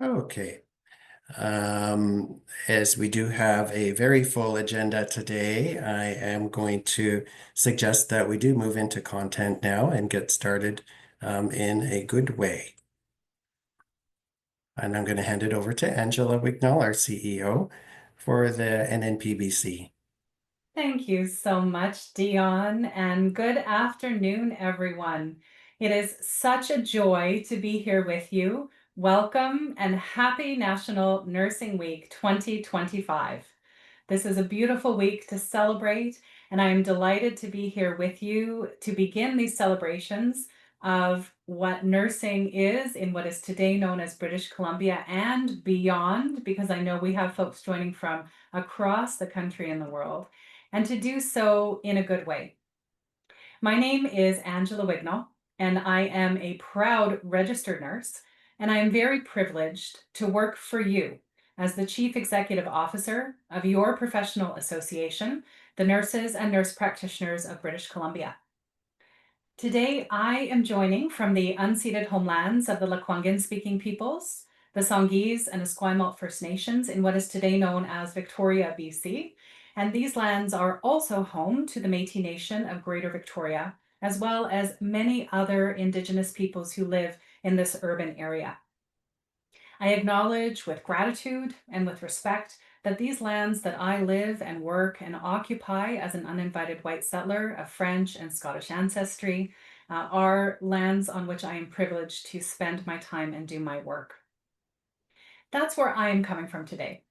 Okay. As we do have a very full agenda today, I am going to suggest that we do move into content now and get started in a good way. And I'm going to hand it over to Angela Wignall, our CEO, for the NNPBC. Thank you so much, Dion, and good afternoon, everyone. It is such a joy to be here with you. Welcome and happy National Nursing Week 2025. This is a beautiful week to celebrate, and I am delighted to be here with you to begin these celebrations of what nursing is in what is today known as British Columbia and beyond, because I know we have folks joining from across the country and the world, and to do so in a good way. My name is Angela Wignall, and I am a proud registered nurse, and I am very privileged to work for you as the Chief Executive Officer of your professional association, the Nurses and Nurse Practitioners of British Columbia. Today, I am joining from the unceded homelands of the Lekwungen-speaking peoples, the Songhees and Esquimalt First Nations in what is today known as Victoria, BC. And these lands are also home to the Métis Nation of Greater Victoria, as well as many other Indigenous peoples who live in this urban area. I acknowledge with gratitude and with respect that these lands that I live and work and occupy as an uninvited white settler of French and Scottish ancestry are lands on which I am privileged to spend my time and do my work. That's where I am coming from today.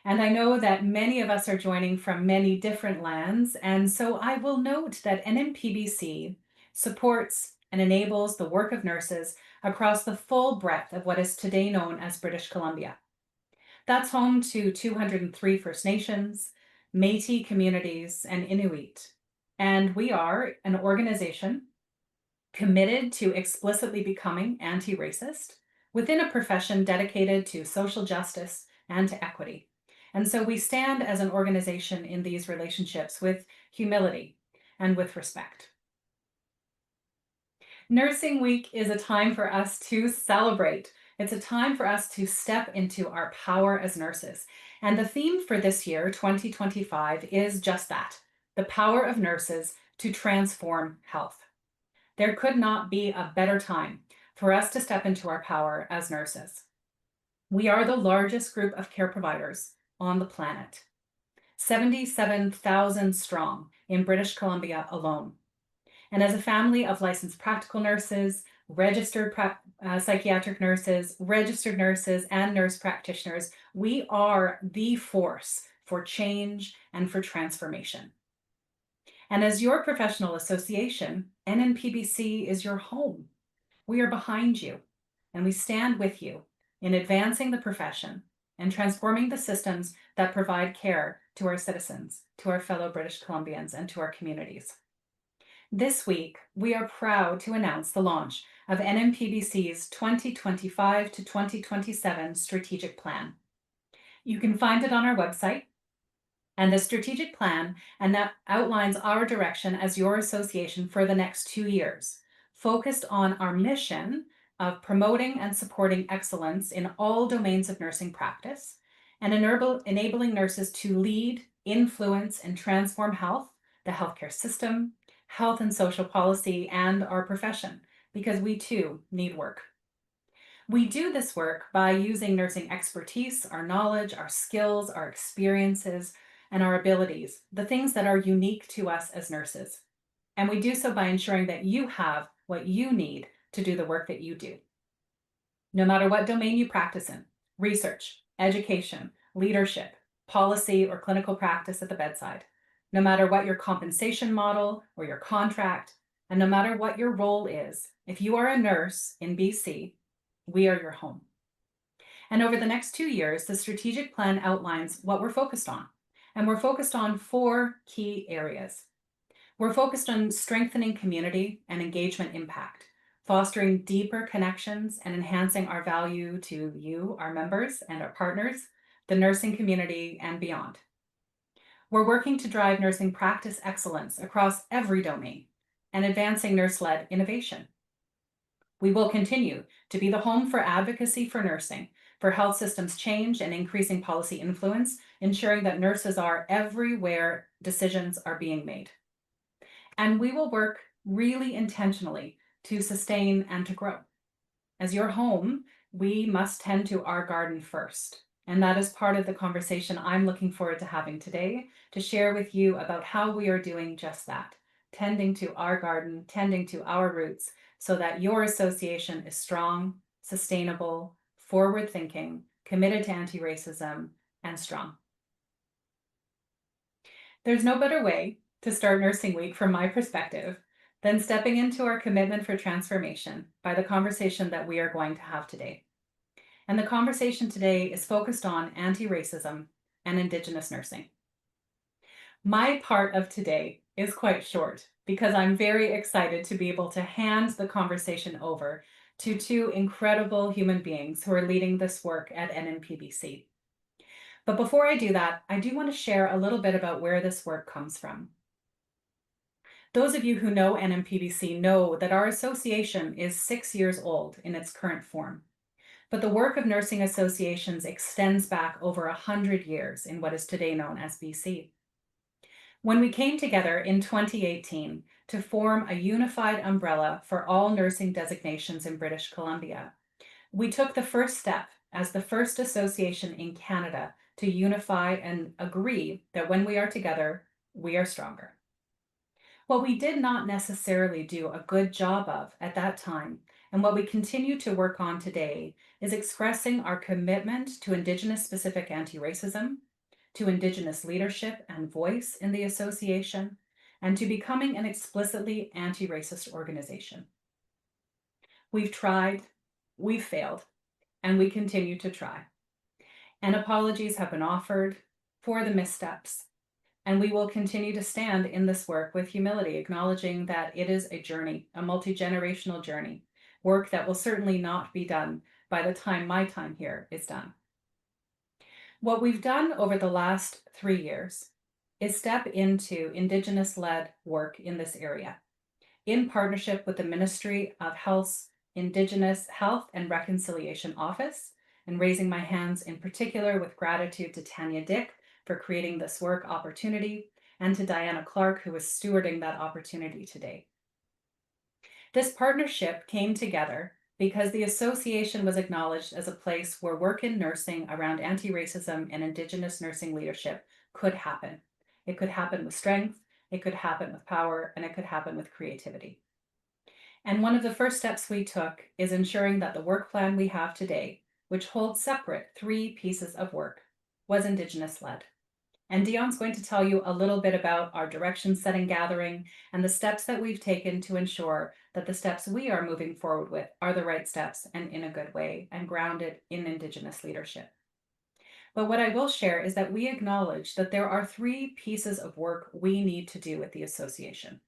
And I know that many of us are joining from many different lands, and so I will note that NNPBC supports and enables the work of nurses across the full breadth of what is today known as British Columbia. That's home to 203 First Nations, Métis communities, and Inuit. And we are an organization committed to explicitly becoming anti-racist within a profession dedicated to social justice and to equity. And so we stand as an organization in these relationships with humility and with respect. Nursing Week is a time for us to celebrate. It's a time for us to step into our power as nurses. And the theme for this year, 2025, is just that, the power of nurses to transform health. There could not be a better time for us to step into our power as nurses. We are the largest group of care providers on the planet, 77,000 strong in British Columbia alone. And as a family of licensed practical nurses, registered psychiatric nurses, registered nurses, and nurse practitioners, we are the force for change and for transformation. And as your professional association, NNPBC is your home. We are behind you, and we stand with you in advancing the profession and transforming the systems that provide care to our citizens, to our fellow British Columbians, and to our communities. This week, we are proud to announce the launch of NNPBC's 2025 to 2027 strategic plan. You can find it on our website, and the strategic plan and that outlines our direction as your association for the next 2 years, focused on our mission of promoting and supporting excellence in all domains of nursing practice and enabling nurses to lead, influence, and transform health, the healthcare system, health and social policy, and our profession, because we too need work. We do this work by using nursing expertise, our knowledge, our skills, our experiences, and our abilities, the things that are unique to us as nurses. And we do so by ensuring that you have what you need to do the work that you do. No matter what domain you practice in, research, education, leadership, policy, or clinical practice at the bedside, no matter what your compensation model or your contract, and no matter what your role is, if you are a nurse in BC, we are your home. And over the next 2 years, the strategic plan outlines what we're focused on. And we're focused on 4 key areas. We're focused on strengthening community and engagement impact, fostering deeper connections and enhancing our value to you, our members, and our partners, the nursing community, and beyond. We're working to drive nursing practice excellence across every domain and advancing nurse-led innovation. We will continue to be the home for advocacy for nursing for health systems change and increasing policy influence, ensuring that nurses are everywhere decisions are being made. And we will work really intentionally to sustain and to grow. As your home, we must tend to our garden first. And that is part of the conversation I'm looking forward to having today, to share with you about how we are doing just that, tending to our garden, tending to our roots, so that your association is strong, sustainable, forward-thinking, committed to anti-racism, and strong. There's no better way to start Nursing Week from my perspective than stepping into our commitment for transformation by the conversation that we are going to have today. And the conversation today is focused on anti-racism and Indigenous nursing. My part of today is quite short because I'm very excited to be able to hand the conversation over to two incredible human beings who are leading this work at NNPBC. But before I do that, I do want to share a little bit about where this work comes from. Those of you who know NNPBC know that our association is 6 years old in its current form. But the work of nursing associations extends back over 100 years in what is today known as BC. When we came together in 2018 to form a unified umbrella for all nursing designations in British Columbia, we took the first step as the first association in Canada to unify and agree that when we are together, we are stronger. What we did not necessarily do a good job of at that time, and what we continue to work on today, is expressing our commitment to Indigenous-specific anti-racism, to Indigenous leadership and voice in the association, and to becoming an explicitly anti-racist organization. We've tried, we've failed, and we continue to try. And apologies have been offered for the missteps. And we will continue to stand in this work with humility, acknowledging that it is a journey, a multi-generational journey, work that will certainly not be done by the time my time here is done. What we've done over the last 3 years is step into Indigenous-led work in this area, in partnership with the Ministry of Health's Indigenous Health and Reconciliation Office, and raising my hands in particular with gratitude to Tanya Dick for creating this work opportunity, and to Diana Clark, who is stewarding that opportunity today. This partnership came together because the association was acknowledged as a place where work in nursing around anti-racism and Indigenous nursing leadership could happen. It could happen with strength, it could happen with power, and it could happen with creativity. And one of the first steps we took is ensuring that the work plan we have today, which holds separate 3 pieces of work, was Indigenous-led. And Dion's going to tell you a little bit about our direction setting gathering and the steps that we've taken to ensure that the steps we are moving forward with are the right steps and in a good way and grounded in Indigenous leadership. But what I will share is that we acknowledge that there are 3 pieces of work we need to do with the association.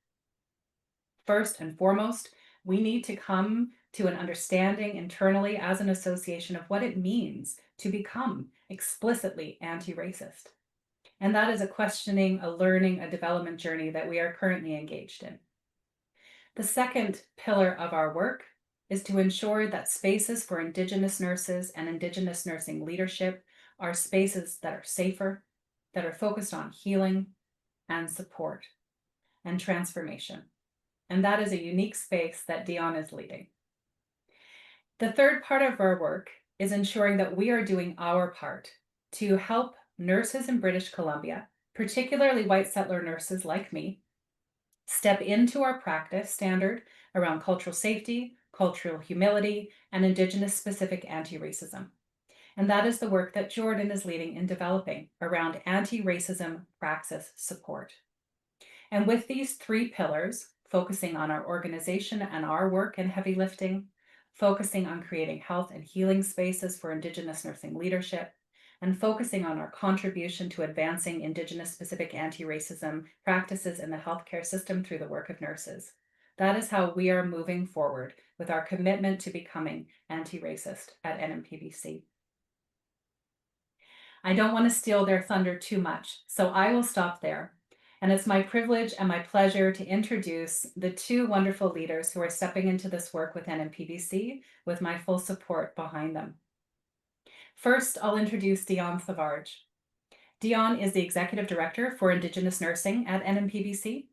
First and foremost, we need to come to an understanding internally as an association of what it means to become explicitly anti-racist. And that is a questioning, a learning, a development journey that we are currently engaged in. The second pillar of our work is to ensure that spaces for Indigenous nurses and Indigenous nursing leadership are spaces that are safer, that are focused on healing and support and transformation. And that is a unique space that Dion is leading. The third part of our work is ensuring that we are doing our part to help nurses in British Columbia, particularly white settler nurses like me, step into our practice standard around cultural safety, cultural humility, and Indigenous-specific anti-racism. And that is the work that Jordan is leading in developing around anti-racism praxis support. And with these 3 pillars, focusing on our organization and our work in heavy lifting, focusing on creating health and healing spaces for Indigenous nursing leadership, and focusing on our contribution to advancing Indigenous-specific anti-racism practices in the healthcare system through the work of nurses. That is how we are moving forward with our commitment to becoming anti-racist at NNPBC. I don't want to steal their thunder too much, so I will stop there. And it's my privilege and my pleasure to introduce the 2 wonderful leaders who are stepping into this work with NNPBC with my full support behind them. First, I'll introduce Dion Thavarj. Dion is the Executive Director for Indigenous Nursing at NNPBC,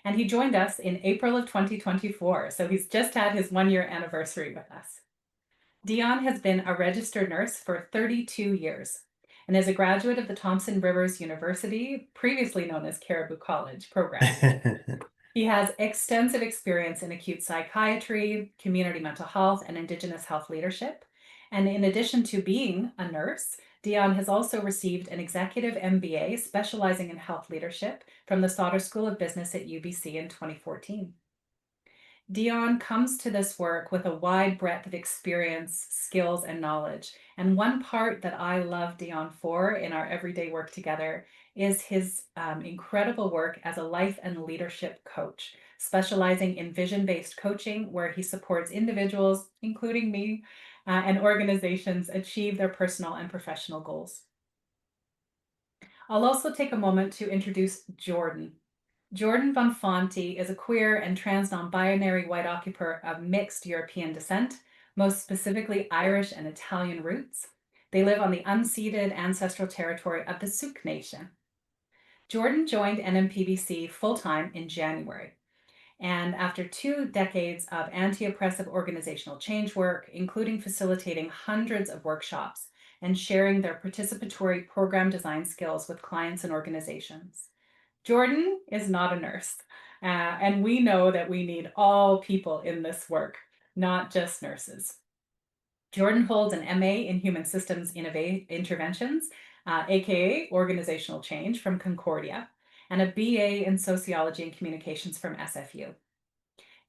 and he joined us in April of 2024, so he's just had his 1-year anniversary with us. Dion has been a registered nurse for 32 years and is a graduate of the Thompson Rivers University, previously known as Caribou College, program. He has extensive experience in acute psychiatry, community mental health, and Indigenous health leadership. And in addition to being a nurse, Dion has also received an executive MBA specializing in health leadership from the Sauder School of Business at UBC in 2014. Dion comes to this work with a wide breadth of experience, skills, and knowledge. And one part that I love Dion for in our everyday work together is his incredible work as a life and leadership coach, specializing in vision-based coaching, where he supports individuals, including me, and organizations achieve their personal and professional goals. I'll also take a moment to introduce Jordan. Jordan Van Fonte is a queer and trans non-binary white occupant of mixed European descent, most specifically Irish and Italian roots. They live on the unceded ancestral territory of the Suk Nation. Jordan joined NNPBC full-time in January. And after 2 decades of anti-oppressive organizational change work, including facilitating hundreds of workshops and sharing their participatory program design skills with clients and organizations, Jordan is not a nurse, and we know that we need all people in this work, not just nurses. Jordan holds an MA in Human Systems Interventions, aka Organizational Change, from Concordia, and a BA in Sociology and Communications from SFU.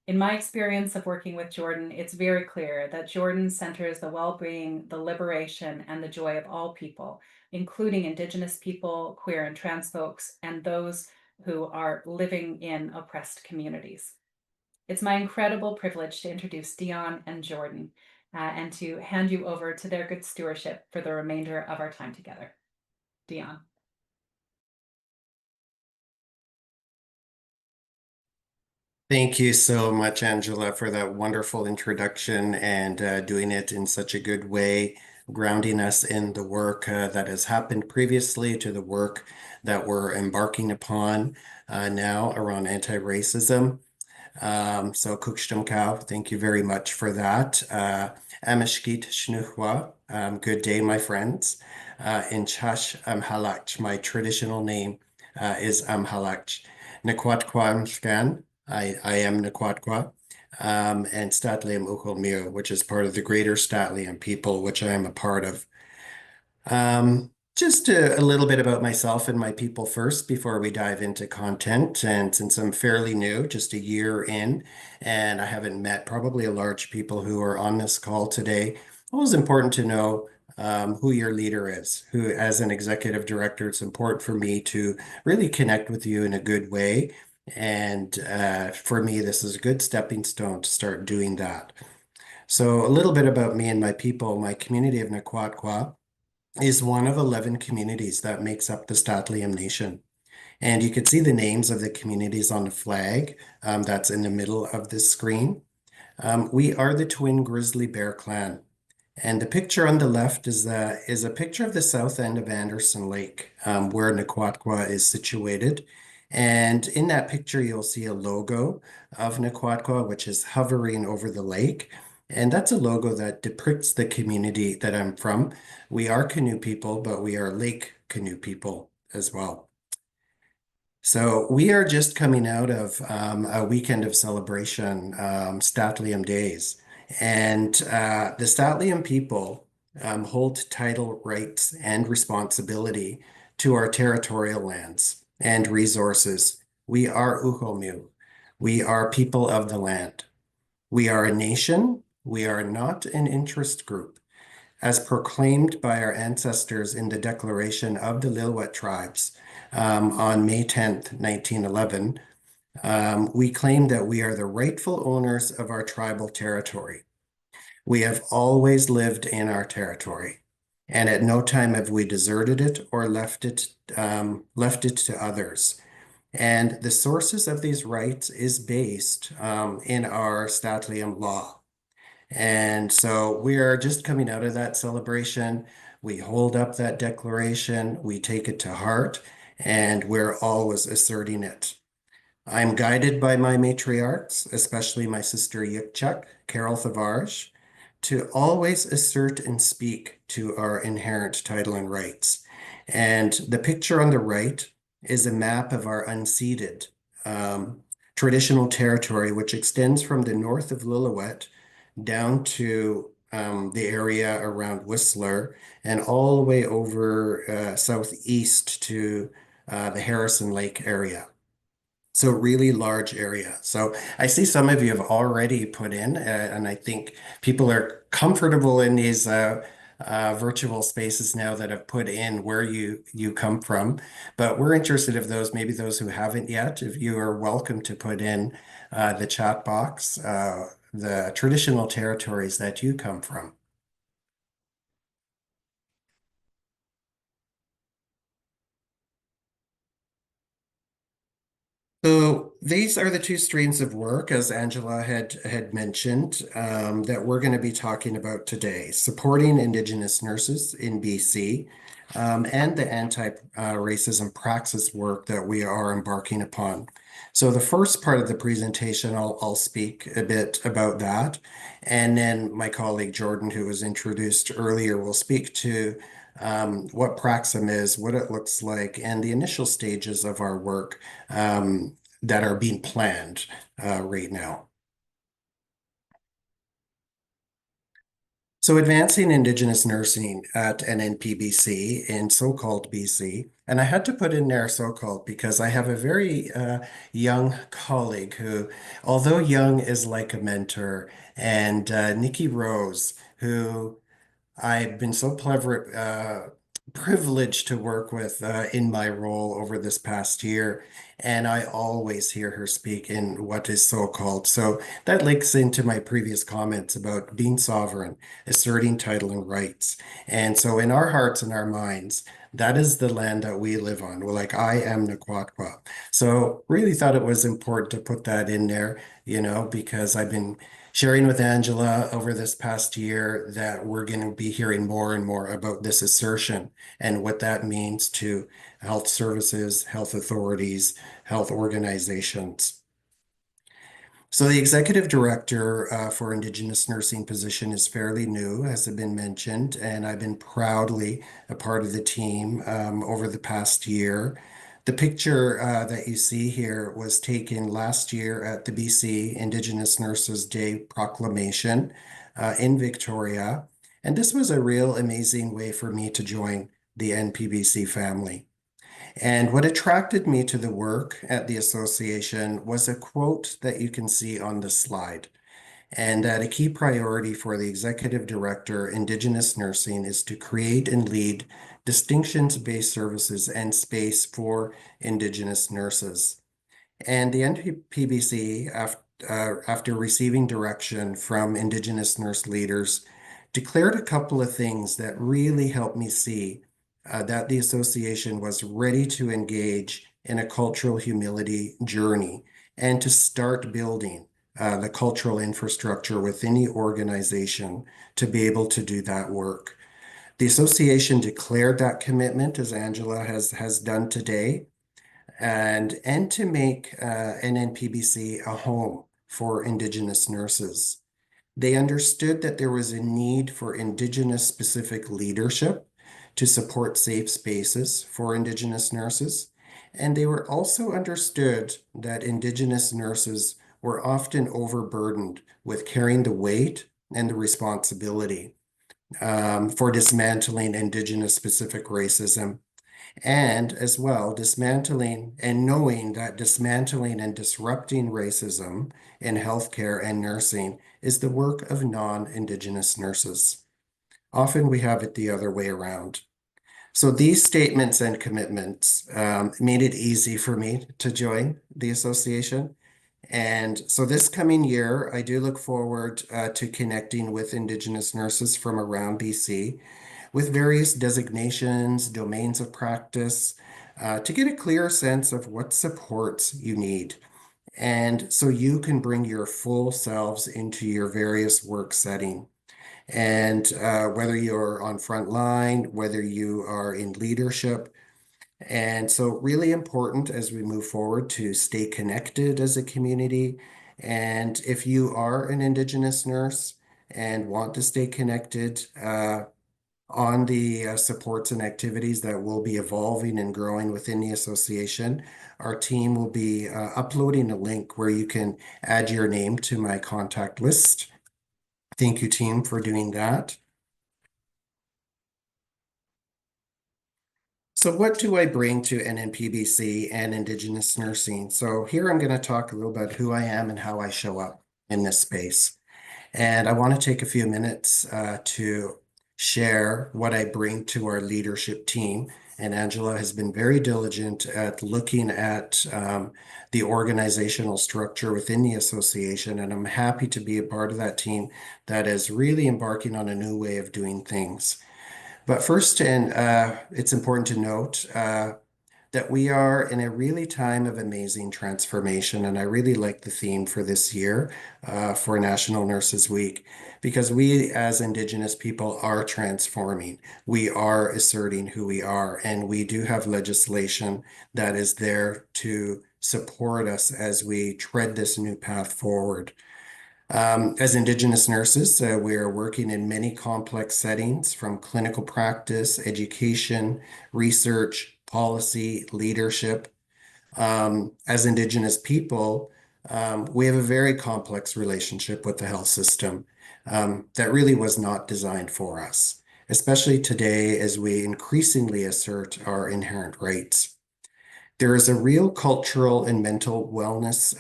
In my experience of working with Jordan, it's very clear that Jordan centers the well-being, the liberation, and the joy of all people, including Indigenous people, queer and trans folks, and those who are living in oppressed communities. It's my incredible privilege to introduce Dion and Jordan and to hand you over to their good stewardship for the remainder of our time together. Dion. Thank you so much, Angela, for that wonderful introduction and doing it in such a good way, grounding us in the work that has happened previously to the work that we're embarking upon now around anti-racism. So Kukstum Cow, thank you very much for that. Amishkit Shnuhwa, good day, my friends. In Chash Amhalach, my traditional name is Amhalach. Nekwatkwam Skan, I am Nekwatkwa, and Statliam Ukolmio, which is part of the greater Statliam people, which I am a part of. Just a little bit about myself and my people first before we dive into content. And since I'm fairly new, just a year in, and I haven't met probably a large people who are on this call today, it was important to know who your leader is, who, as an executive director, it's important for me to really connect with you in a good way. And for me, this is a good stepping stone to start doing that. So a little bit about me and my people. My community of Nekwatkwaa is one of 11 communities that makes up the Statliam Nation. And you can see the names of the communities on the flag that's in the middle of this screen. We are the Twin Grizzly Bear Clan. And the picture on the left is a picture of the south end of Anderson Lake, where Nekwatkwaa is situated. And in that picture, you'll see a logo of Nekwatkwaa, which is hovering over the lake. And that's a logo that depicts the community that I'm from. We are canoe people, but we are lake canoe people as well. So we are just coming out of a weekend of celebration, Statliam Days. And the Statliam people hold title rights and responsibility to our territorial lands and resources. We are Uhomu. We are people of the land. We are a nation. We are not an interest group. As proclaimed by our ancestors in the Declaration of the Lilwet Tribes on May 10th, 1911, we claim that we are the rightful owners of our tribal territory. We have always lived in our territory, and at no time have we deserted it or left it to others. And the sources of these rights is based in our Statliam law. And so we are just coming out of that celebration. We hold up that declaration, we take it to heart, and we're always asserting it. I'm guided by my matriarchs, especially my sister Yukchuk, Carol Thavarj, to always assert and speak to our inherent title and rights. And the picture on the right is a map of our unceded um, traditional territory, which extends from the north of Lillooet down to the area around Whistler and all the way over southeast to the Harrison Lake area. So really large area. So I see some of you have already put in, and I think people are comfortable in these virtual spaces now that have put in where you come from. But we're interested if those, maybe those who haven't yet, if you are welcome to put in the chat box, the traditional territories that you come from. So these are the two streams of work, as Angela had mentioned, that we're going to be talking about today: supporting Indigenous nurses in BC, and the anti-racism praxis work that we are embarking upon. So the first part of the presentation, I'll speak a bit about that, and then my colleague Jordan, who was introduced earlier, will speak to what Praxim is, what it looks like, and the initial stages of our work that are being planned right now. So advancing Indigenous nursing at NNPBC in so-called BC, and I had to put in there so-called because I have a very young colleague who, although young, is like a mentor, and Nikki Rose, who I've been so privileged to work with in my role over this past year, and I always hear her speak in what is so called. So that links into my previous comments about being sovereign, asserting title and rights. And so in our hearts and our minds, that is the land that we live on. We're like, I am Naquatqua. So really thought it was important to put that in there, because I've been sharing with Angela over this past year that we're going to be hearing more and more about this assertion and what that means to health services, health authorities, health organizations. So the executive director for Indigenous nursing position is fairly new, as had been mentioned, and I've been proudly a part of the team over the past year. The picture that you see here was taken last year at the BC Indigenous Nurses Day proclamation in Victoria. And this was a real amazing way for me to join the NPBC family. And what attracted me to the work at the association was a quote that you can see on the slide. And that a key priority for the executive director, Indigenous Nursing, is to create and lead distinctions-based services and space for Indigenous nurses. And the NPBC, after receiving direction from Indigenous nurse leaders, declared a couple of things that really helped me see that the association was ready to engage in a cultural humility journey and to start building the cultural infrastructure within the organization to be able to do that work. The association declared that commitment, as Angela has done today, and to make NNPBC a home for Indigenous nurses. They understood that there was a need for Indigenous specific leadership to support safe spaces for Indigenous nurses. And they were also understood that Indigenous nurses were often overburdened with carrying the weight and the responsibility for dismantling Indigenous specific racism, and as well dismantling and knowing that dismantling and disrupting racism in healthcare and nursing is the work of non-Indigenous nurses. Often we have it the other way around. So these statements and commitments made it easy for me to join the association. And so this coming year, I do look forward to connecting with Indigenous nurses from around BC with various designations, domains of practice, to get a clear sense of what supports you need. And so you can bring your full selves into your various work setting. And whether you're on front line, whether you are in leadership. And so really important as we move forward to stay connected as a community. And if you are an Indigenous nurse and want to stay connected, on the supports and activities that will be evolving and growing within the association. Our team will be uploading a link where you can add your name to my contact list. Thank you, team, for doing that. So what do I bring to NNPBC and Indigenous nursing? So here I'm going to talk a little about who I am and how I show up in this space. And I want to take a few minutes to share what I bring to our leadership team. And Angela has been very diligent at looking at the organizational structure within the association. And I'm happy to be a part of that team that is really embarking on a new way of doing things. But first, and it's important to note that we are in a really time of amazing transformation. And I really like the theme for this year for National Nurses Week, because we as Indigenous people are transforming. We are asserting who we are, and we do have legislation that is there to support us as we tread this new path forward. As Indigenous nurses, we are working in many complex settings from clinical practice, education, research, policy, leadership. As Indigenous people, we have a very complex relationship with the health system that really was not designed for us, especially today as we increasingly assert our inherent rights. There is a real cultural and mental wellness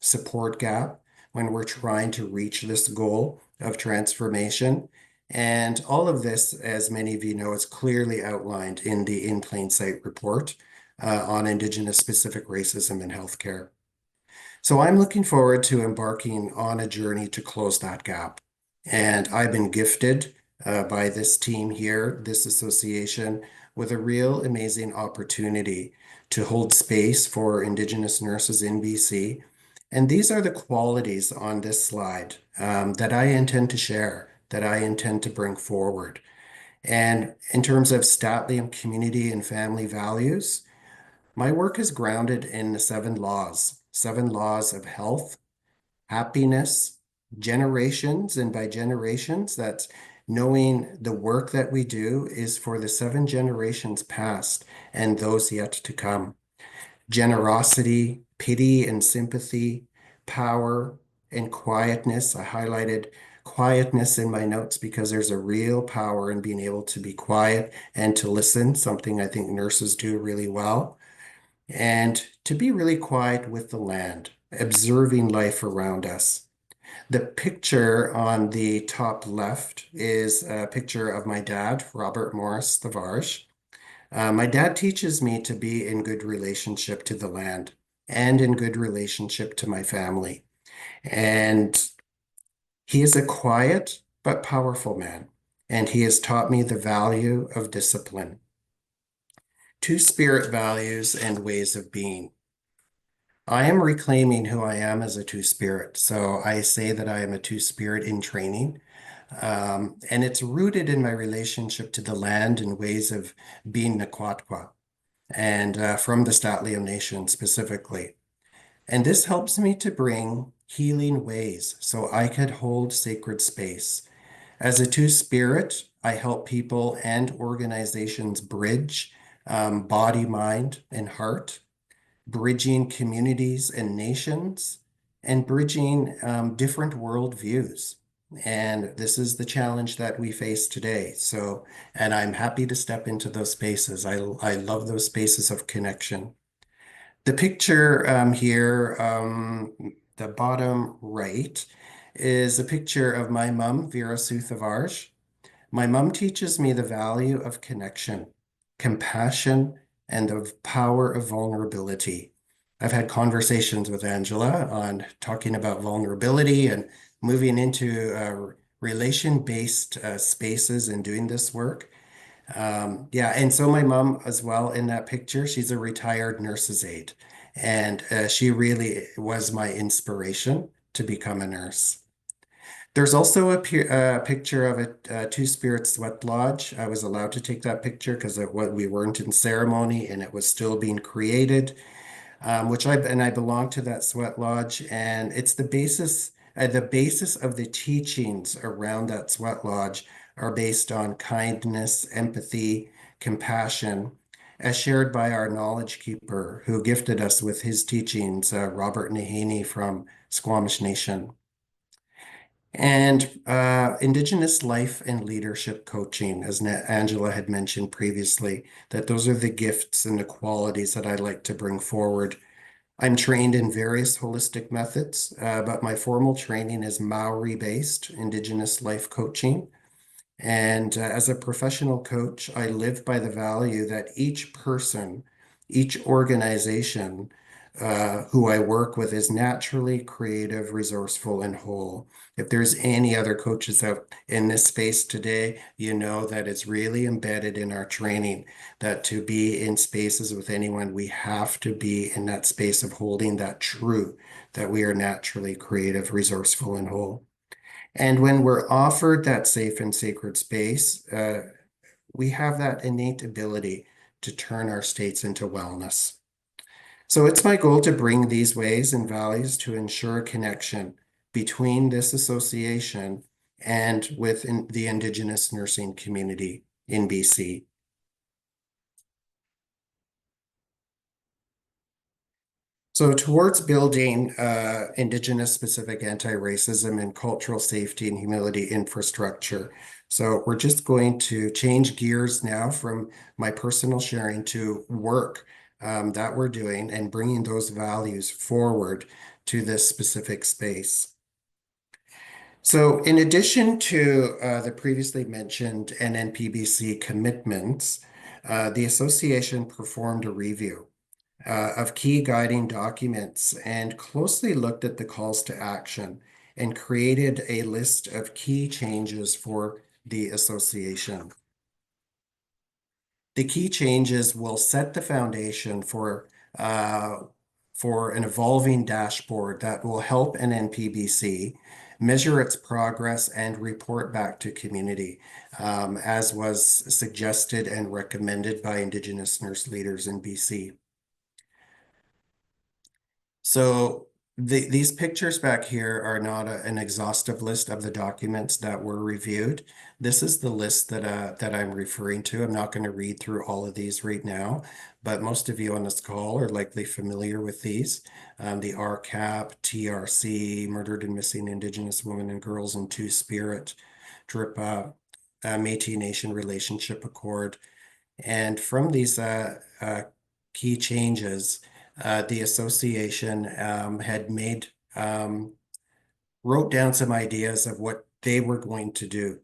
support gap when we're trying to reach this goal of transformation. And all of this, as many of you know, is clearly outlined in the In Plain Sight report on Indigenous specific racism in healthcare. So I'm looking forward to embarking on a journey to close that gap. And I've been gifted by this team here, this association, with a real amazing opportunity to hold space for Indigenous nurses in BC. And these are the qualities on this slide that I intend to share, that I intend to bring forward. And in terms of Statlium community and family values, my work is grounded in the seven laws of health, happiness, generations, and by generations, that's knowing the work that we do is for the seven generations past and those yet to come. Generosity, pity and sympathy, power and quietness. I highlighted quietness in my notes because there's a real power in being able to be quiet and to listen, something I think nurses do really well, and to be really quiet with the land, observing life around us. The picture on the top left is a picture of my dad, Robert Morris Thavarj. My dad teaches me to be in good relationship to the land and in good relationship to my family. And he is a quiet but powerful man, and he has taught me the value of discipline, two spirit values and ways of being. I am reclaiming who I am as a two-spirit. So I say that I am a two-spirit in training. And it's rooted in my relationship to the land and ways of being Naquatqua and from the Statliam Nation specifically. And this helps me to bring healing ways so I could hold sacred space. As a two-spirit, I help people and organizations bridge body, mind, and heart, bridging communities and nations, and bridging different worldviews. And this is the challenge that we face today. So, and I'm happy to step into those spaces. I love those spaces of connection. The picture here, the bottom right, is a picture of my mom, Vera Suthavarj. My mom teaches me the value of connection, compassion, and the power of vulnerability. I've had conversations with Angela on talking about vulnerability and moving into relation-based spaces and doing this work. Yeah, and so my mom as well in that picture, she's a retired nurse's aide. And she really was my inspiration to become a nurse. There's also a picture of a Two-Spirit Sweat Lodge. I was allowed to take that picture because we weren't in ceremony and it was still being created, I belong to that sweat lodge, and it's the basis of the teachings around that sweat lodge are based on kindness, empathy, compassion, as shared by our knowledge keeper who gifted us with his teachings, Robert Nahaney from Squamish Nation. And Indigenous life and leadership coaching, as Angela had mentioned previously, that those are the gifts and the qualities that I like to bring forward. I'm trained in various holistic methods, but my formal training is Maori-based Indigenous life coaching. And as a professional coach, I live by the value that each person, each organization who I work with is naturally creative, resourceful, and whole. If there's any other coaches out in this space today, you know that it's really embedded in our training that to be in spaces with anyone, we have to be in that space of holding that true, that we are naturally creative, resourceful, and whole. And when we're offered that safe and sacred space, we have that innate ability to turn our states into wellness. So it's my goal to bring these ways and values to ensure a connection between this association and within the Indigenous nursing community in BC. So towards building Indigenous specific anti-racism and cultural safety and humility infrastructure. So we're just going to change gears now from my personal sharing to work that we're doing and bringing those values forward to this specific space. So in addition to the previously mentioned NNPBC commitments, the association performed a review of key guiding documents and closely looked at the calls to action and created a list of key changes for the association. The key changes will set the foundation uh, for an evolving dashboard that will help NNPBC measure its progress and report back to community, as was suggested and recommended by Indigenous nurse leaders in BC. So these pictures back here are not an exhaustive list of the documents that were reviewed. This is the list that I'm referring to. I'm not going to read through all of these right now, but most of you on this call are likely familiar with these. The RCAP, TRC, Murdered and Missing Indigenous Women and Girls and Two-Spirit, DRIPA, Métis Nation Relationship Accord. And from these key changes, the association had wrote down some ideas of what they were going to do.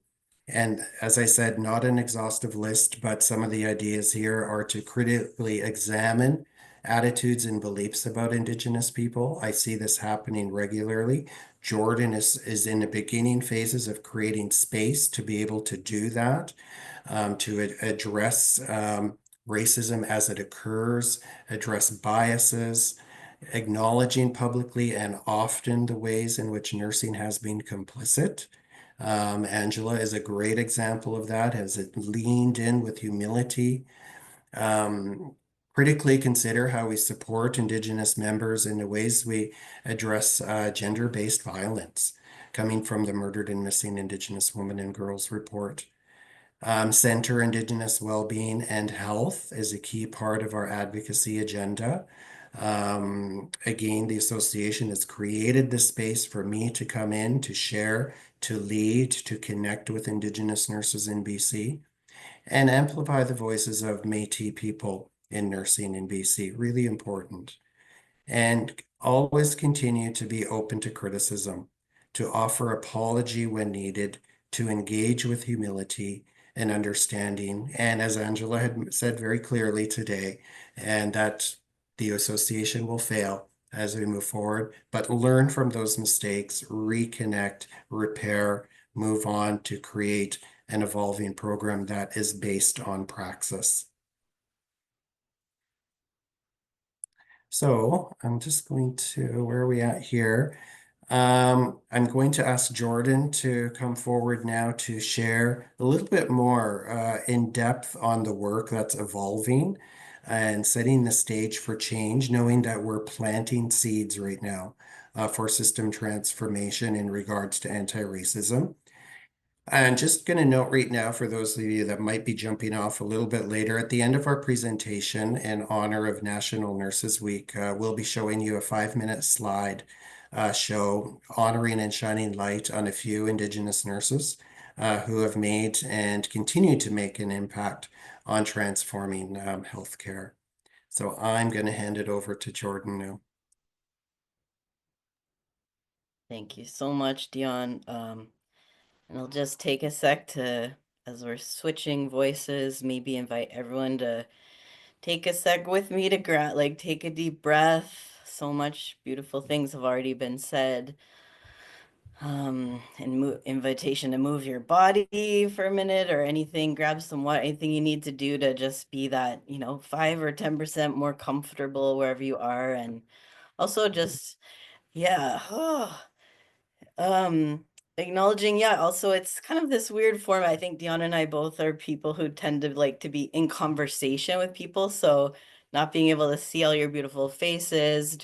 And as I said, not an exhaustive list, but some of the ideas here are to critically examine attitudes and beliefs about Indigenous people. I see this happening regularly. Jordan is in the beginning phases of creating space to be able to do that, to address racism as it occurs, address biases, acknowledging publicly and often the ways in which nursing has been complicit. Angela is a great example of that, as it leaned in with humility. Critically consider how we support Indigenous members in the ways we address gender-based violence, coming from the Murdered and Missing Indigenous Women and Girls report. Center Indigenous well-being and health is a key part of our advocacy agenda. Again, the association has created the space for me to come in, to share, to lead, to connect with Indigenous nurses in BC, and amplify the voices of Métis people in nursing in BC. Really important. And always continue to be open to criticism, to offer apology when needed, to engage with humility and understanding. And as Angela had said very clearly today, and that the association will fail as we move forward, but learn from those mistakes, reconnect, repair, move on to create an evolving program that is based on praxis. So I'm just going to, where are we at here? I'm going to ask Jordan to come forward now to share a little bit more in depth on the work that's evolving and setting the stage for change, knowing that we're planting seeds right now for system transformation in regards to anti-racism. I'm just going to note right now for those of you that might be jumping off a little bit later, at the end of our presentation in honor of National Nurses Week, we'll be showing you a 5-minute slide show honoring and shining light on a few Indigenous nurses who have made and continue to make an impact on transforming healthcare. So I'm going to hand it over to Jordan now. Thank you so much, Dion. And I'll just take a sec to, as we're switching voices, maybe invite everyone to take a sec with me to take a deep breath. So much beautiful things have already been said. And invitation to move your body for a minute or anything, grab some water, anything you need to do to just be that, 5 or 10% more comfortable wherever you are. And also just, yeah. Um, Acknowledging, yeah, also it's kind of this weird form. I think Dion and I both are people who tend to like to be in conversation with people. So not being able to see all your beautiful faces,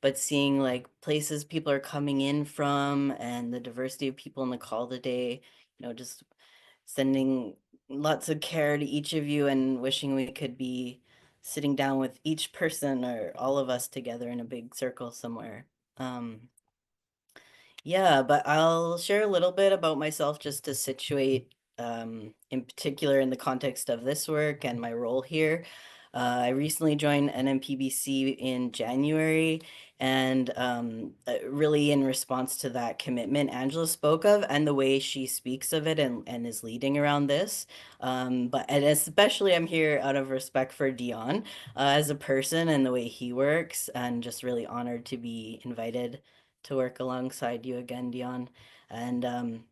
but seeing like places people are coming in from and the diversity of people in the call today, just sending lots of care to each of you and wishing we could be sitting down with each person or all of us together in a big circle somewhere. Um, yeah, but I'll share a little bit about myself just to situate, in particular in the context of this work and my role here. I recently joined NNPBC in January, and really in response to that commitment Angela spoke of and the way she speaks of it and is leading around this. And especially I'm here out of respect for Dion as a person and the way he works, and just really honored to be invited to work alongside you again, Dion. And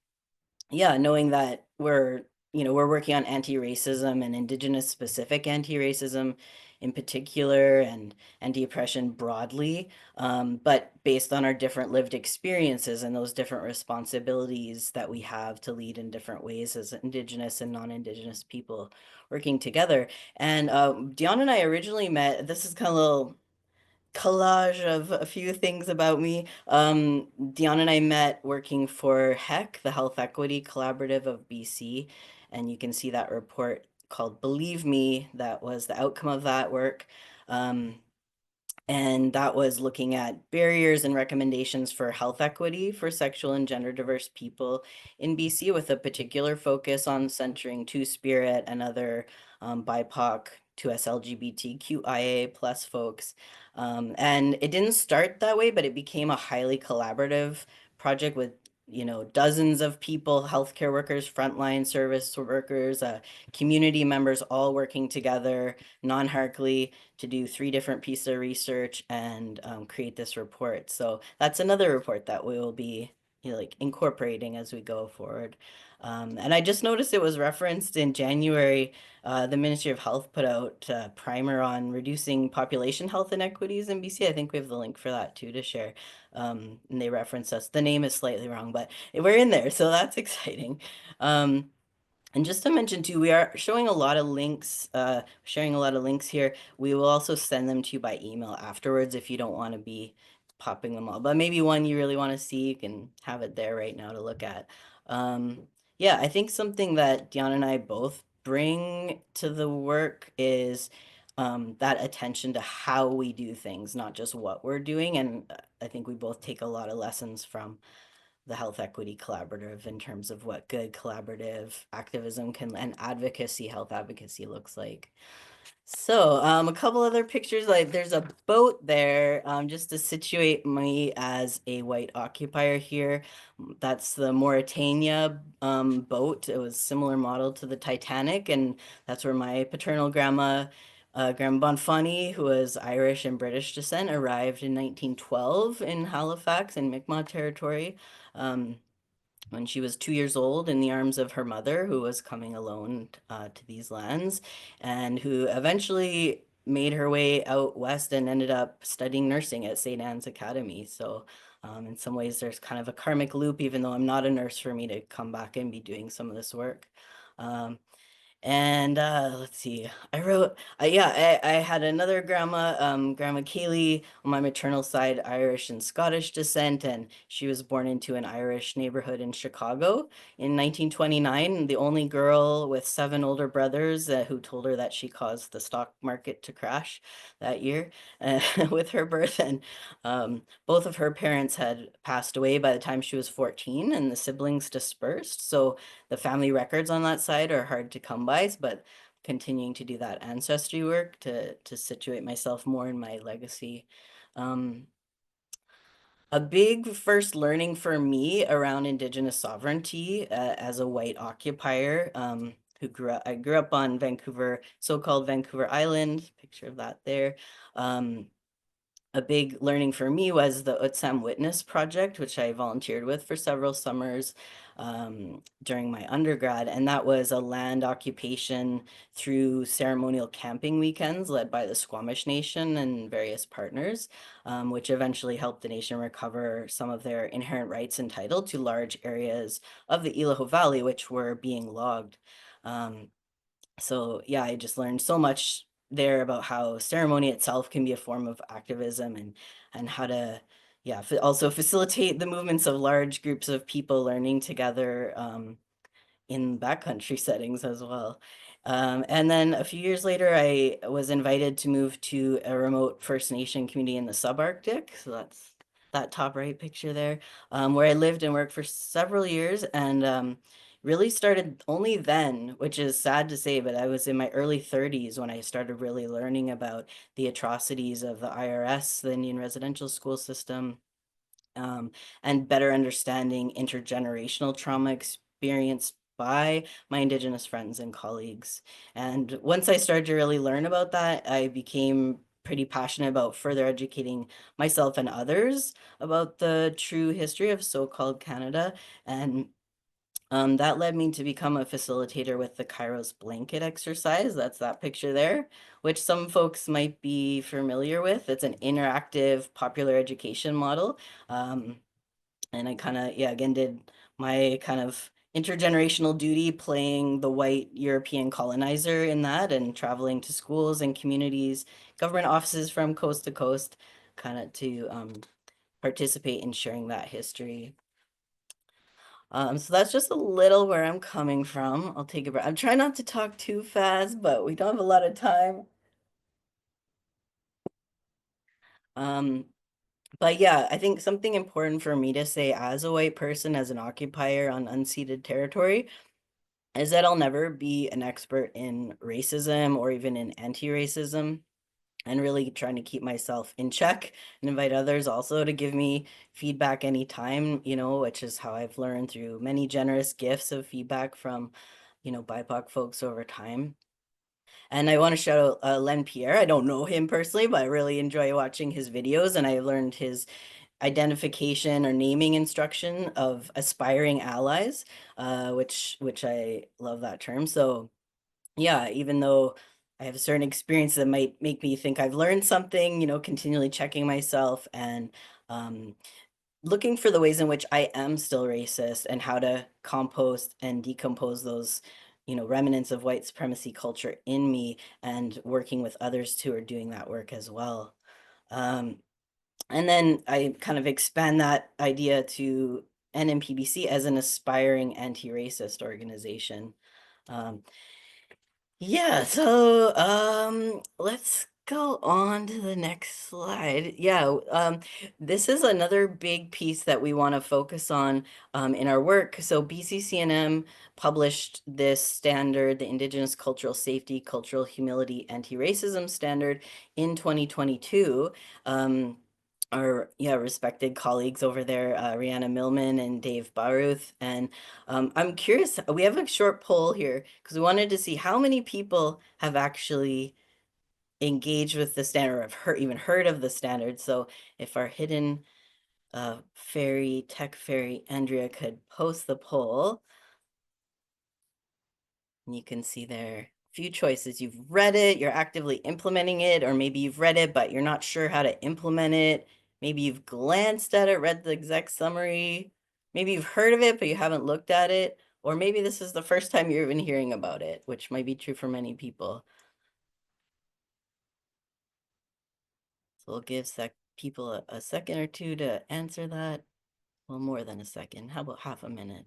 yeah, knowing that we're working on anti-racism and Indigenous specific anti-racism in particular and anti-oppression broadly, but based on our different lived experiences and those different responsibilities that we have to lead in different ways as Indigenous and non-Indigenous people working together. And Dion and I originally met, this is kind of a little collage of a few things about me. Dion and I met working for HEC, the Health Equity Collaborative of BC, and you can see that report called Believe Me. That was the outcome of that work. Um, and that was looking at barriers and recommendations for health equity for sexual and gender diverse people in BC, with a particular focus on centering Two-Spirit and other BIPOC, 2S LGBTQIA plus folks. And it didn't start that way, but it became a highly collaborative project with dozens of people, healthcare workers, frontline service workers, community members all working together non-hierarchically to do 3 different pieces of research and create this report. So that's another report that we will be like incorporating as we go forward. And I just noticed it was referenced in January. The Ministry of Health put out a primer on reducing population health inequities in BC. I think we have the link for that too to share. And they reference us. The name is slightly wrong, but we're in there, so that's exciting. And just to mention too, we are showing a lot of links, sharing a lot of links here. We will also send them to you by email afterwards if you don't want to be popping them all. But maybe one you really want to see, you can have it there right now to look at. Yeah, I think something that Dion and I both bring to the work is that attention to how we do things, not just what we're doing. And I think we both take a lot of lessons from the Health Equity Collaborative in terms of what good collaborative activism can and advocacy, health advocacy looks like. So, a couple other pictures, like there's a boat there, just to situate me as a white occupier here. That's the Mauritania boat. It was similar model to the Titanic, and that's where my paternal grandma, Grandma Bonfanni, who was Irish and British descent, arrived in 1912 in Halifax in Mi'kmaq territory. Um, when she was 2 years old in the arms of her mother, who was coming alone to these lands, and who eventually made her way out west and ended up studying nursing at St. Anne's Academy. So in some ways, there's kind of a karmic loop, even though I'm not a nurse, for me to come back and be doing some of this work. And let's see, I wrote, yeah, I had another grandma, Grandma Kaylee, on my maternal side, Irish and Scottish descent, and she was born into an Irish neighborhood in Chicago in 1929, the only girl with 7 older brothers who told her that she caused the stock market to crash that year with her birth. And both of her parents had passed away by the time she was 14, and the siblings dispersed. So the family records on that side are hard to come by, but continuing to do that ancestry work to situate myself more in my legacy. A big first learning for me around Indigenous sovereignty as a white occupier I grew up on Vancouver, so-called Vancouver Island, picture of that there. A big learning for me was the Utsam Witness Project, which I volunteered with for several summers during my undergrad. And that was a land occupation through ceremonial camping weekends led by the Squamish Nation and various partners, which eventually helped the nation recover some of their inherent rights and title to large areas of the Ilaho Valley, which were being logged. So yeah, I just learned so much there about how ceremony itself can be a form of activism and how to also facilitate the movements of large groups of people learning together in backcountry settings as well. And then a few years later, I was invited to move to a remote First Nation community in the subarctic. So that's that top right picture there, where I lived and worked for several years, and really started only then, which is sad to say, but I was in my early 30s when I started really learning about the atrocities of the IRS, the Indian residential school system, and better understanding intergenerational trauma experienced by my Indigenous friends and colleagues. And once I started to really learn about that, I became pretty passionate about further educating myself and others about the true history of so-called Canada. And that led me to become a facilitator with the Kairos blanket exercise. That's that picture there, which some folks might be familiar with. It's an interactive popular education model. And I kind of, yeah, again, did my kind of intergenerational duty playing the white European colonizer in that and traveling to schools and communities, government offices from coast to coast, kind of to participate in sharing that history. So that's just a little where I'm coming from. I'll take a breath. I'm trying not to talk too fast, but we don't have a lot of time. But yeah, I think something important for me to say as a white person, as an occupier on unceded territory, is that I'll never be an expert in racism or even in anti-racism, and really trying to keep myself in check and invite others also to give me feedback anytime, which is how I've learned through many generous gifts of feedback from, BIPOC folks over time. And I want to shout out Len Pierre. I don't know him personally, but I really enjoy watching his videos, and I learned his identification or naming instruction of aspiring allies, which I love that term. So yeah, even though I have a certain experience that might make me think I've learned something, continually checking myself and looking for the ways in which I am still racist and how to compost and decompose those, remnants of white supremacy culture in me, and working with others who are doing that work as well. And then I kind of expand that idea to NNPBC as an aspiring anti-racist organization. Um, yeah, so let's go on to the next slide. Yeah, this is another big piece that we want to focus on in our work. So BCCNM published this standard, the Indigenous Cultural Safety, Cultural Humility, Anti-Racism Standard in 2022. Our respected colleagues over there, Rihanna Millman and Dave Baruth. And I'm curious, we have a short poll here because we wanted to see how many people have actually engaged with the standard or have even heard of the standard. So if our hidden tech fairy, Andrea, could post the poll. And you can see there, a few choices. You've read it, you're actively implementing it, or maybe you've read it, but you're not sure how to implement it. Maybe you've glanced at it, read the exec summary. Maybe you've heard of it, but you haven't looked at it. Or maybe this is the first time you're even hearing about it, which might be true for many people. So we'll give people a second or two to answer that. Well, more than a second. How about half a minute?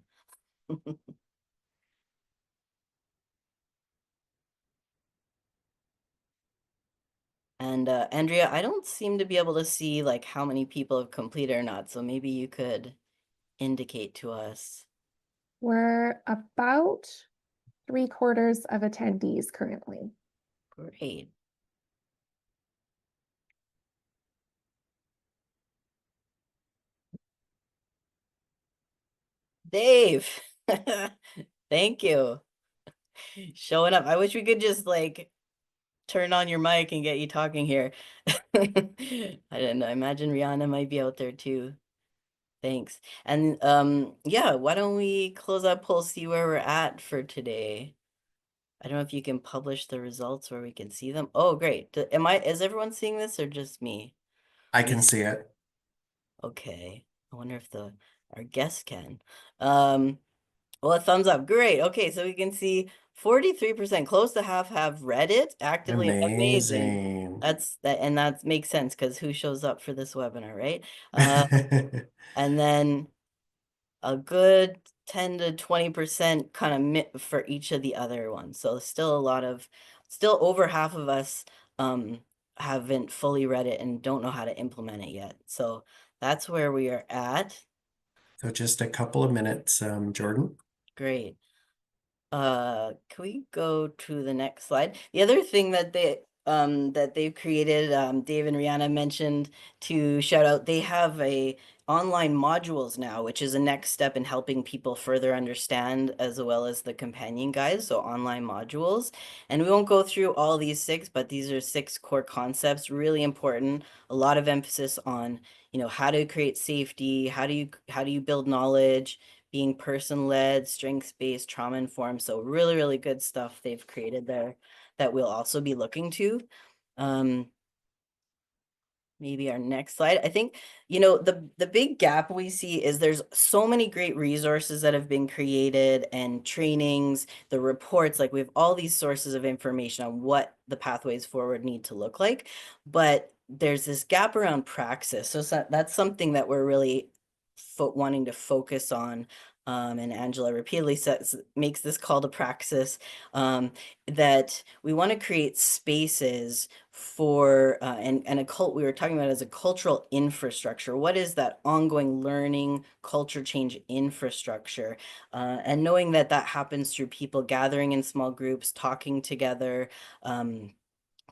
And Andrea, I don't seem to be able to see like how many people have completed or not. So maybe you could indicate to us. We're about 3/4 of attendees currently. Great. Dave, thank you. Showing up. I wish we could just like turn on your mic and get you talking here. I don't know. I imagine Rihanna might be out there too. Thanks. And yeah, why don't we close that poll, see where we're at for today? I don't know if you can publish the results where we can see them. Oh, great. Is everyone seeing this or just me? I can see it. Okay. I wonder if our guest can. Well, a thumbs up. Great. Okay, so we can see 43%, close to half have read it actively. Amazing. Amazing. And that makes sense because who shows up for this webinar, right? And then a good 10 to 20% kind of for each of the other ones. So still over half of us haven't fully read it and don't know how to implement it yet. So that's where we are at. So just a couple of minutes, Jordan. Great. Can we go to the next slide? The other thing that they've created, Dave and Rihanna mentioned to shout out, they have a online modules now, which is a next step in helping people further understand as well as the companion guides, so online modules. And we won't go through all these 6, but these are 6 core concepts, really important. A lot of emphasis on, how to create safety, how do you build knowledge, being person-led, strengths-based, trauma-informed. So really, really good stuff they've created there that we'll also be looking to. Maybe our next slide. I think, the big gap we see is there's so many great resources that have been created and trainings, the reports, like we have all these sources of information on what the pathways forward need to look like, but there's this gap around praxis. So that's something that we're really wanting to focus on. And Angela repeatedly makes this call to praxis, that we want to create spaces for and we were talking about it as a cultural infrastructure. What is that ongoing learning culture change infrastructure? And knowing that happens through people gathering in small groups, talking together,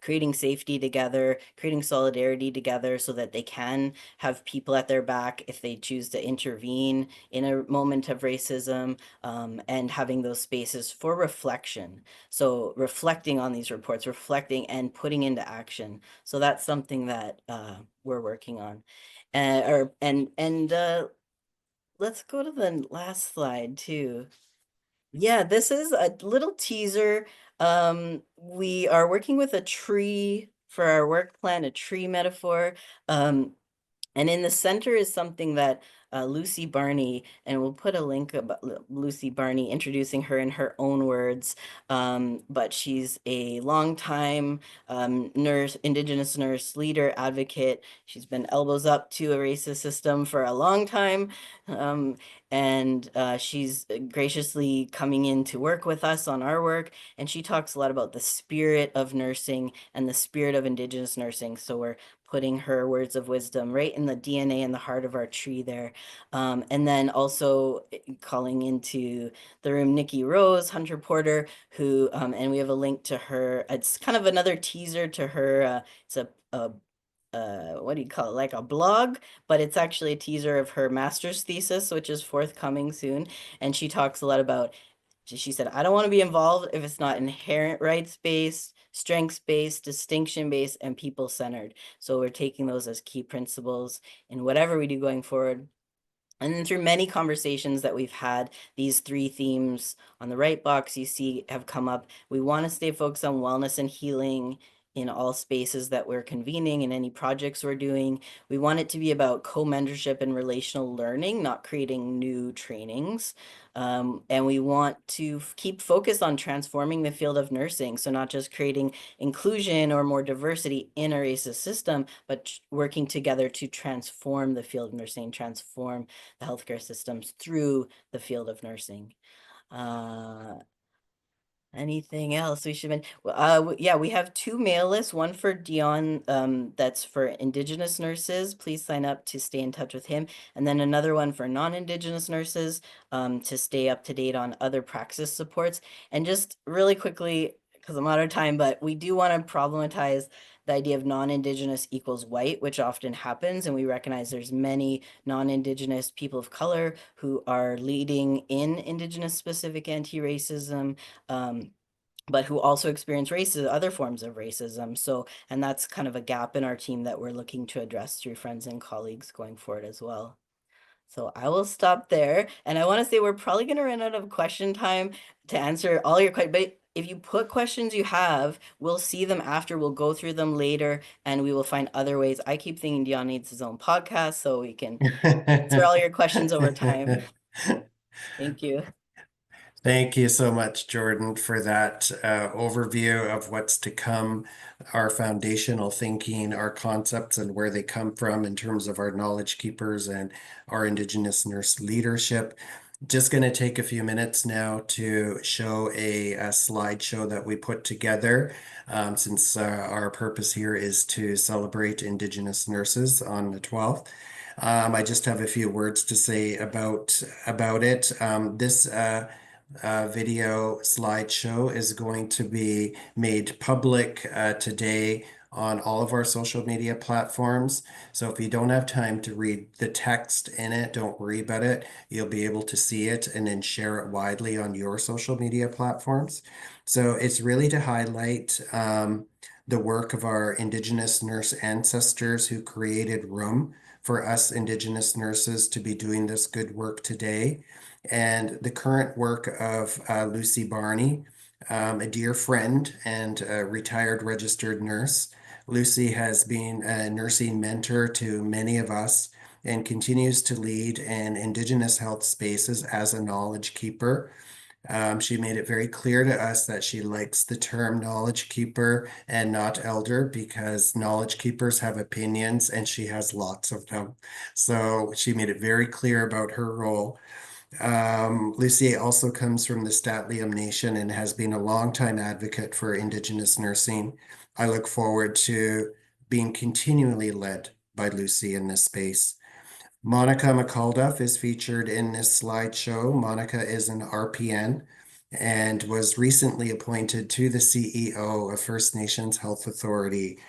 creating safety together, creating solidarity together so that they can have people at their back if they choose to intervene in a moment of racism, and having those spaces for reflection. So reflecting on these reports, reflecting and putting into action. So that's something that we're working on. Let's go to the last slide too. Yeah, this is a little teaser. We are working with a tree for our work plan, a tree metaphor. And in the center is something that Lucy Barney, and we'll put a link about Lucy Barney, introducing her in her own words. But she's a longtime Indigenous nurse, leader, advocate. She's been elbows up to a racist system for a long time. And she's graciously coming in to work with us on our work. And she talks a lot about the spirit of nursing and the spirit of Indigenous nursing. So we're putting her words of wisdom right in the DNA and the heart of our tree there. And then also calling into the room Nikki Rose, Hunter Porter, who, and we have a link to her. It's kind of another teaser to her. It's what do you call it? Like a blog, but it's actually a teaser of her master's thesis, which is forthcoming soon. And she talks a lot about, she said, I don't want to be involved if it's not inherent rights-based, strengths-based, distinction-based, and people-centered. So we're taking those as key principles in whatever we do going forward. And then through many conversations that we've had, these 3 themes on the right box you see have come up. We want to stay focused on wellness and healing in all spaces that we're convening and any projects we're doing. We want it to be about co-mentorship and relational learning, not creating new trainings. And we want to keep focused on transforming the field of nursing. So not just creating inclusion or more diversity in a racist system, but working together to transform the field of nursing, transform the healthcare systems through the field of nursing. Anything else we should yeah, we have 2 mail lists, one for Dion, that's for Indigenous nurses. Please sign up to stay in touch with him. And then another one for non-Indigenous nurses, to stay up to date on other praxis supports. And just really quickly, because I'm out of time, but we do want to problematize the idea of non-Indigenous equals white, which often happens. And we recognize there's many non-Indigenous people of color who are leading in Indigenous specific anti-racism, but who also experience racism, other forms of racism. So, and that's kind of a gap in our team that we're looking to address through friends and colleagues going forward as well. So I will stop there. And I want to say we're probably going to run out of question time to answer all your questions. But if you put questions you have, we'll see them after. We'll go through them later and we will find other ways. I keep thinking Dion needs his own podcast so we can answer all your questions over time. Thank you. Thank you so much, Jordan, for that overview of what's to come, our foundational thinking, our concepts, and where they come from in terms of our knowledge keepers and our Indigenous nurse leadership. Just going to take a few minutes now to show a slideshow that we put together, since our purpose here is to celebrate Indigenous nurses on the 12th. I just have a few words to say about it. This video slideshow is going to be made public today on all of our social media platforms. So if you don't have time to read the text in it, don't worry about it. You'll be able to see it and then share it widely on your social media platforms. So it's really to highlight the work of our Indigenous nurse ancestors who created room for us Indigenous nurses to be doing this good work today. And the current work of Lucy Barney, a dear friend and a retired registered nurse. Lucy has been a nursing mentor to many of us and continues to lead in Indigenous health spaces as a knowledge keeper. She made it very clear to us that she likes the term knowledge keeper and not elder because knowledge keepers have opinions and she has lots of them. So she made it very clear about her role. Lucy also comes from the Statliam Nation and has been a longtime advocate for Indigenous nursing. I look forward to being continually led by Lucy in this space. Monica McCulduff is featured in this slideshow. Monica is an RPN and was recently appointed to the CEO of First Nations Health Authority.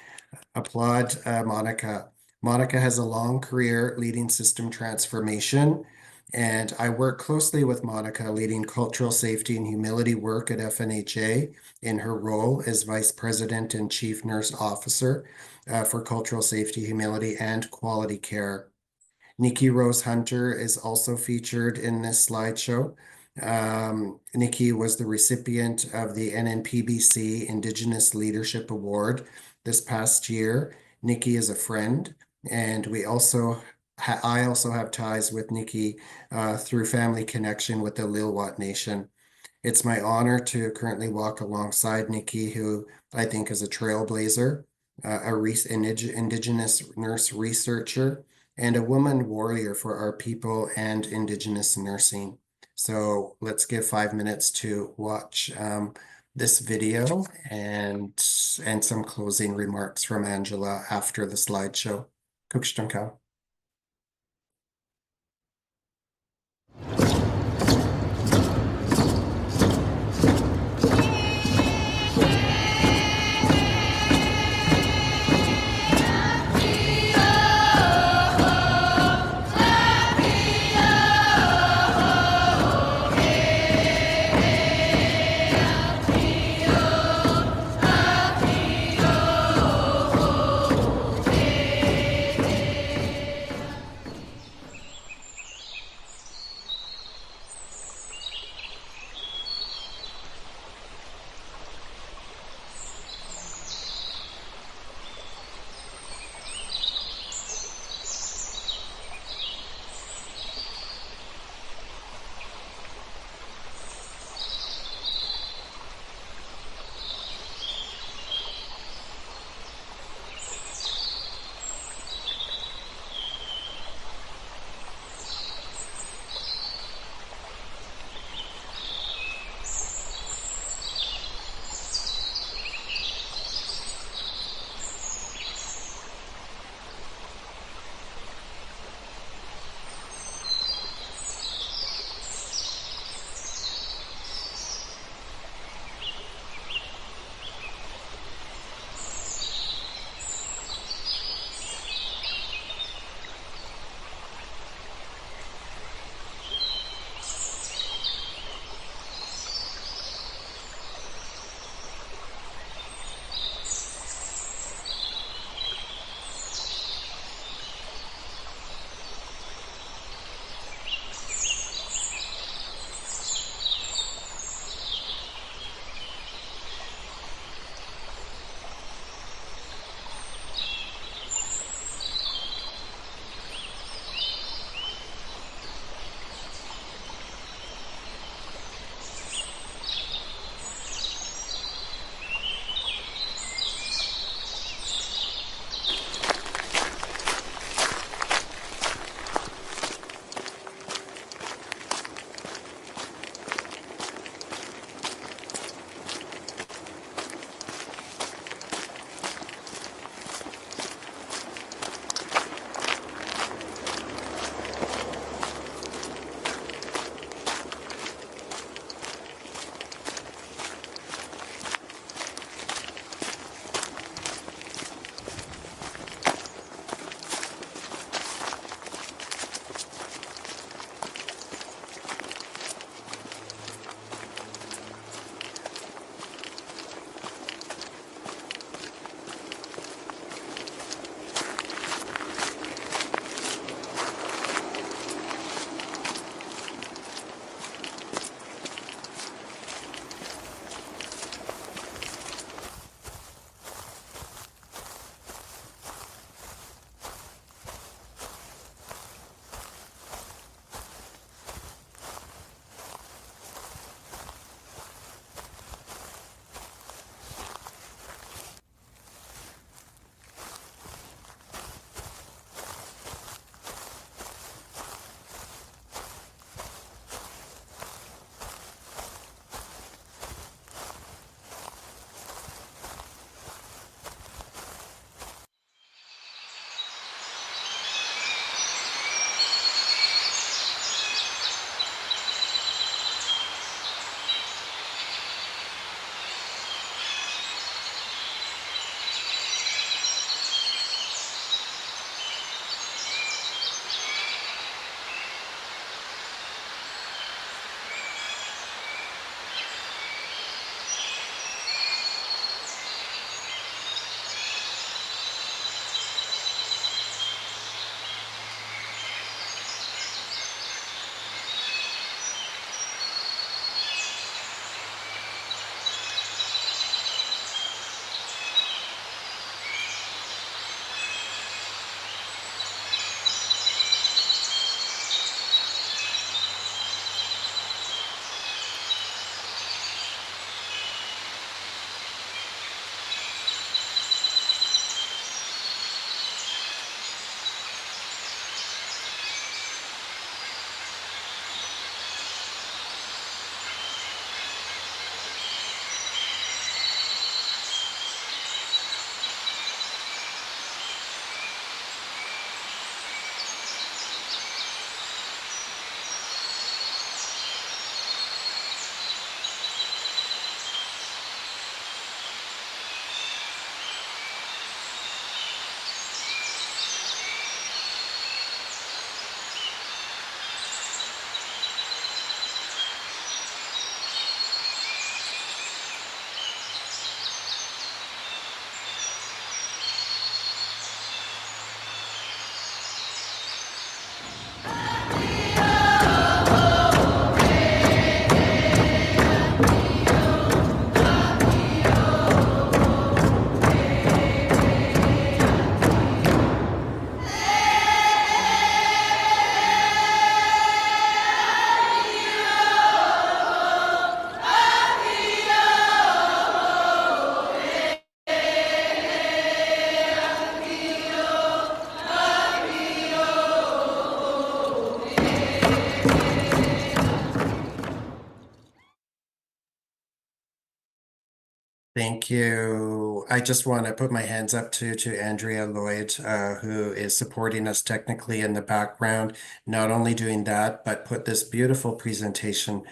Applaud Monica. Monica has a long career leading system transformation, and I work closely with Monica leading cultural safety and humility work at FNHA in her role as Vice President and Chief Nurse Officer for cultural safety, humility, and quality care. Nikki Rose Hunter is also featured in this slideshow. Nikki was the recipient of the NNPBC Indigenous Leadership Award this past year. Nikki is a friend, and I also have ties with Nikki through family connection with the Lilwat Nation. It's my honor to currently walk alongside Nikki, who I think is a trailblazer, an Indigenous nurse researcher, and a woman warrior for our people and Indigenous nursing. So let's give 5 minutes to watch this video and some closing remarks from Angela after the slideshow. Kukshtangka. Thank you. I just want to put my hands up to Andrea Lloyd, who is supporting us technically in the background, not only doing that, but put this beautiful presentation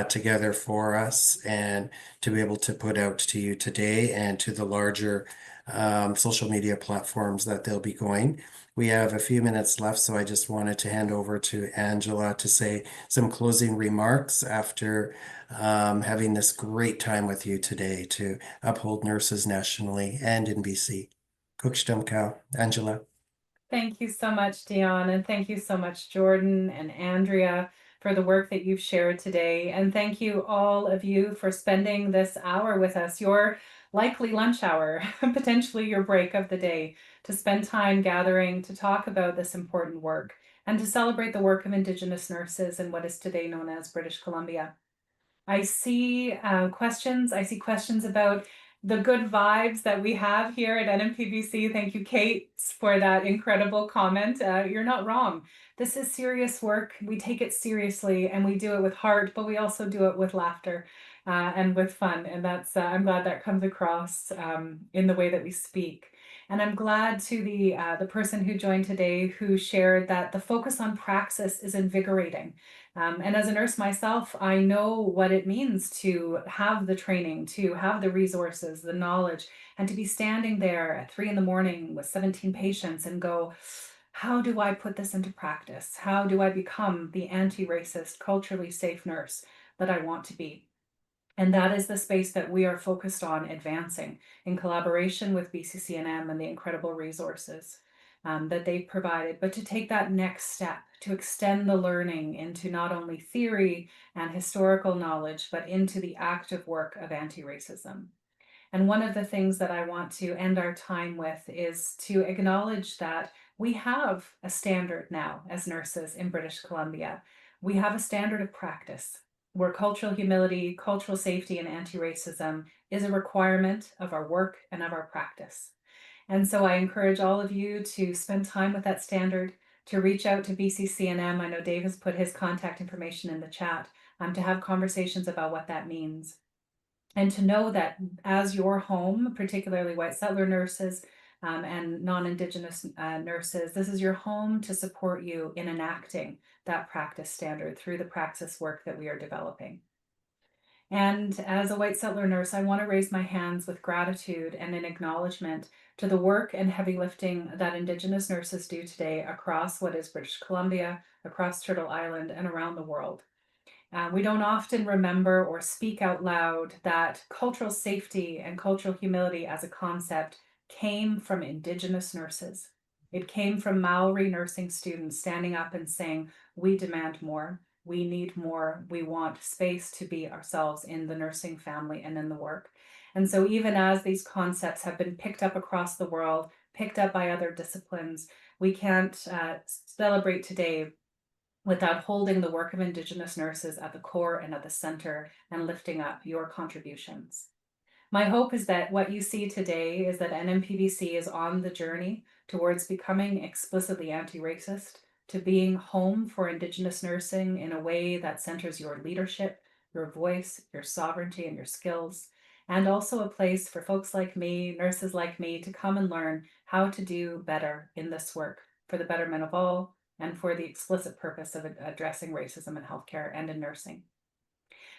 together for us and to be able to put out to you today and to the larger social media platforms that they'll be going. We have a few minutes left, so I just wanted to hand over to Angela to say some closing remarks after having this great time with you today to uphold nurses nationally and in BC. Cookshtam cow, Angela. Thank you so much, Dion, and thank you so much, Jordan and Andrea, for the work that you've shared today. And thank you, all of you, for spending this hour with us, your likely lunch hour, potentially your break of the day, to spend time gathering to talk about this important work and to celebrate the work of Indigenous nurses in what is today known as British Columbia. I see questions. I see questions about the good vibes that we have here at NNPBC. Thank you, Kate, for that incredible comment. You're not wrong. This is serious work. We take it seriously and we do it with heart, but we also do it with laughter and with fun. And that's I'm glad that comes across in the way that we speak. And I'm glad to the person who joined today who shared that the focus on praxis is invigorating. And as a nurse myself, I know what it means to have the training, to have the resources, the knowledge, and to be standing there at 3 a.m. with 17 patients and go, how do I put this into practice? How do I become the anti-racist, culturally safe nurse that I want to be? And that is the space that we are focused on advancing in collaboration with BCCNM and the incredible resources that they've provided, but to take that next step, to extend the learning into not only theory and historical knowledge, but into the active work of anti-racism. And one of the things that I want to end our time with is to acknowledge that we have a standard now as nurses in British Columbia. We have a standard of practice where cultural humility, cultural safety, and anti-racism is a requirement of our work and of our practice. And so I encourage all of you to spend time with that standard, to reach out to BCCNM. I know Dave has put his contact information in the chat, to have conversations about what that means. And to know that as your home, particularly white settler nurses and non-Indigenous nurses, this is your home to support you in enacting that practice standard through the praxis work that we are developing. And as a white settler nurse, I want to raise my hands with gratitude and an acknowledgement to the work and heavy lifting that Indigenous nurses do today across what is British Columbia, across Turtle Island, and around the world. We don't often remember or speak out loud that cultural safety and cultural humility as a concept came from Indigenous nurses. It came from Maori nursing students standing up and saying, we demand more, we need more, we want space to be ourselves in the nursing family and in the work. And so even as these concepts have been picked up across the world, picked up by other disciplines, we can't celebrate today without holding the work of Indigenous nurses at the core and at the center and lifting up your contributions. My hope is that what you see today is that NNPBC is on the journey towards becoming explicitly anti-racist, to being home for Indigenous nursing in a way that centers your leadership, your voice, your sovereignty, and your skills, and also a place for folks like me, nurses like me, to come and learn how to do better in this work for the betterment of all, and for the explicit purpose of addressing racism in healthcare and in nursing.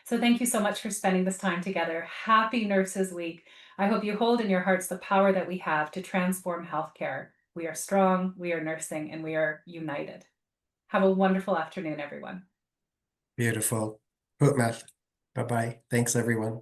So thank you so much for spending this time together. Happy Nurses Week. I hope you hold in your hearts the power that we have to transform healthcare. We are strong, we are nursing, and we are united. Have a wonderful afternoon, everyone. Beautiful. Bye-bye. Thanks, everyone.